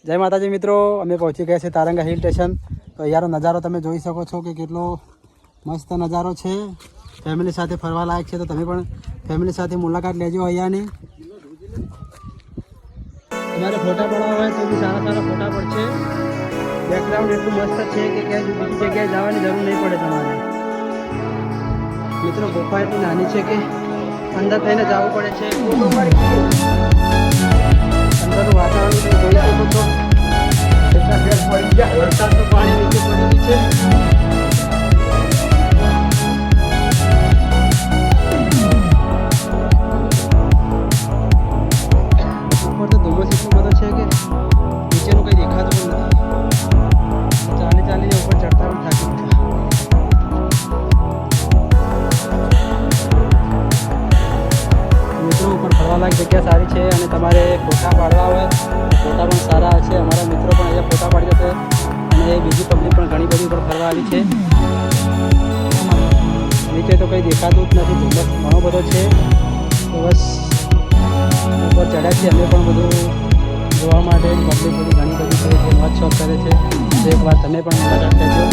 જય માતાજી મિત્રો, અમે પહોંચી ગયા છે તારંગા હિલ સ્ટેશન. તો અહીંયાનો નજારો તમે જોઈ શકો છો કે કેટલો મસ્ત નજારો છે. ફેમિલી સાથે ફરવા લાયક છે, તો તમે પણ ફેમિલી સાથે મુલાકાત લેજો અહીંયાની. તમારે ફોટા પડવા હોય તો બી સારા સારા ફોટા પડશે. બેકગ્રાઉન્ડ એટલું મસ્ત છે કે ક્યાંય બીજી જગ્યાએ જવાની જરૂર નહીં પડે તમારે. મિત્રો ગુફા એટલી નાની છે કે અંદર થઈને જવું પડે છે. અંદરનું વાતાવરણ તમે જોઈ શકો છો. એટલા ફેર પડી ગયા, વરસાદનું પાણી નીચે પડેલું છે. ઉપર તો ધુમ્મસ એટલું બધો છે કે નીચેનું કંઈ દેખાતું પણ નથી. ચાલી ચાલીને ઉપર ચડતા પણ થાકી ગયા. મિત્રો ઉપર ફરવાલાયક જગ્યા સારી છે અને તમારે ફોટા પાડવા હોય ફોટા પણ સારા છે. અમારા મિત્રો પણ અહીંયા ફોટા પાડી જશે અને બીજી પબ્લિક પણ ઘણી બધી ઉપર ફરવા આવી છે. નીચે તો કંઈ દેખાતું જ નથી, ધુમ્મસ ઘણો બધો છે. તો બસ ઉપર ચડ્યા છીએ અમે પણ બધું જોવા માટે. પબ્લિક બધી ઘણી બધી છે જે મોજ શોખ કરે છે. તો એકવાર તમે પણ મુલાકાત લેજો.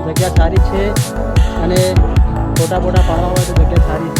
જગ્યા સારી છે અને ફોટા પાડવા હોય તો જગ્યા સારી